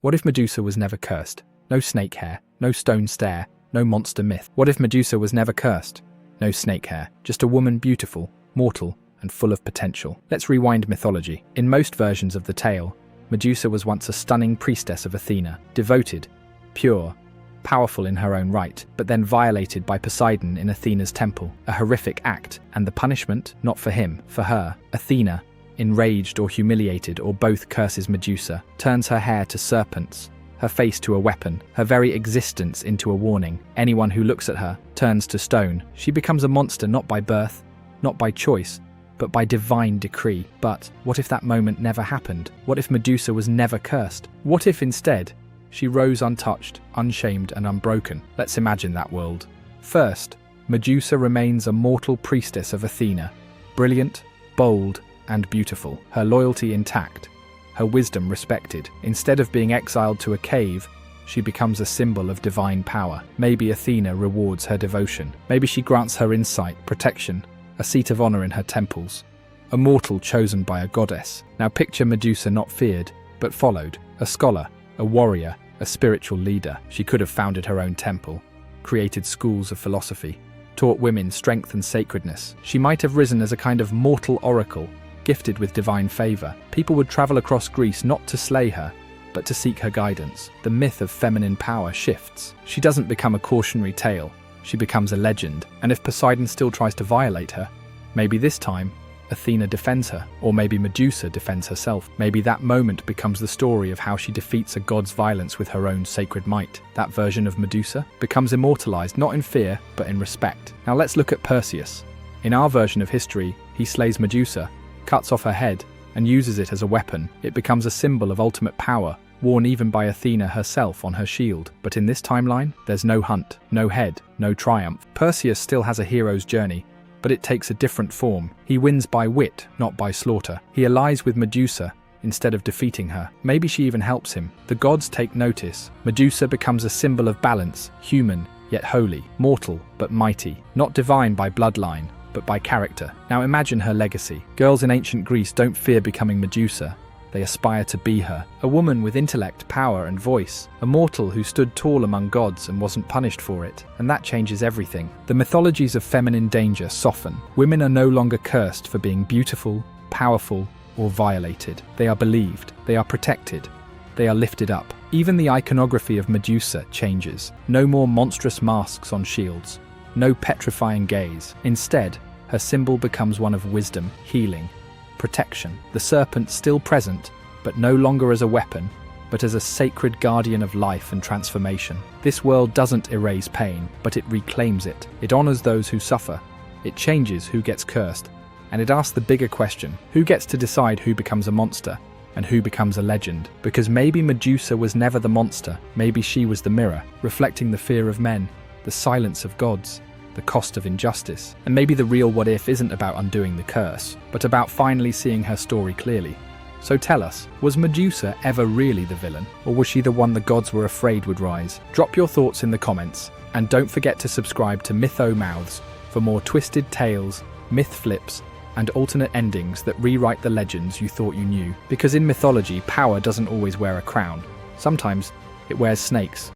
What if Medusa was never cursed? No snake hair, no stone stare, no monster myth. What if Medusa was never cursed? No snake hair, just a woman beautiful, mortal, and full of potential. Let's rewind mythology. In most versions of the tale, Medusa was once a stunning priestess of Athena, devoted, pure, powerful in her own right, but then violated by Poseidon in Athena's temple. A horrific act, and the punishment, not for him, for her. Athena, enraged or humiliated or both, curses Medusa, turns her hair to serpents, her face to a weapon, her very existence into a warning. Anyone who looks at her turns to stone. She becomes a monster not by birth, not by choice, but by divine decree. But what if that moment never happened? What if Medusa was never cursed? What if instead she rose untouched, unshamed, and unbroken? Let's imagine that world. First, Medusa remains a mortal priestess of Athena, brilliant, bold, and beautiful, her loyalty intact, her wisdom respected. Instead of being exiled to a cave, she becomes a symbol of divine power. Maybe Athena rewards her devotion. Maybe she grants her insight, protection, a seat of honor in her temples. A mortal chosen by a goddess. Now picture Medusa not feared, but followed. A scholar, a warrior, a spiritual leader. She could have founded her own temple, created schools of philosophy, taught women strength and sacredness. She might have risen as a kind of mortal oracle, gifted with divine favor. People would travel across Greece not to slay her, but to seek her guidance. The myth of feminine power shifts. She doesn't become a cautionary tale, she becomes a legend. And if Poseidon still tries to violate her, maybe this time Athena defends her, or maybe Medusa defends herself. Maybe that moment becomes the story of how she defeats a god's violence with her own sacred might. That version of Medusa becomes immortalized not in fear, but in respect. Now let's look at Perseus. In our version of history, he slays Medusa, cuts off her head, and uses it as a weapon. It becomes a symbol of ultimate power, worn even by Athena herself on her shield. But in this timeline, there's no hunt, no head, no triumph. Perseus still has a hero's journey, but it takes a different form. He wins by wit, not by slaughter. He allies with Medusa instead of defeating her. Maybe she even helps him. The gods take notice. Medusa becomes a symbol of balance, human, yet holy, mortal, but mighty, not divine by bloodline, but by character. Now imagine her legacy. Girls in ancient Greece don't fear becoming Medusa. They aspire to be her. A woman with intellect, power, and voice. A mortal who stood tall among gods and wasn't punished for it. And that changes everything. The mythologies of feminine danger soften. Women are no longer cursed for being beautiful, powerful, or violated. They are believed. They are protected. They are lifted up. Even the iconography of Medusa changes. No more monstrous masks on shields. No petrifying gaze. Instead, her symbol becomes one of wisdom, healing, protection. The serpent still present, but no longer as a weapon, but as a sacred guardian of life and transformation. This world doesn't erase pain, but it reclaims it. It honors those who suffer. It changes who gets cursed. And it asks the bigger question, who gets to decide who becomes a monster and who becomes a legend? Because maybe Medusa was never the monster. Maybe she was the mirror, reflecting the fear of men, the silence of gods, the cost of injustice. And maybe the real what if isn't about undoing the curse, but about finally seeing her story clearly. So tell us, was Medusa ever really the villain, or was she the one the gods were afraid would rise? Drop your thoughts in the comments, and don't forget to subscribe to Mytho Mouths for more twisted tales, myth flips, and alternate endings that rewrite the legends you thought you knew. Because in mythology, power doesn't always wear a crown. Sometimes it wears snakes.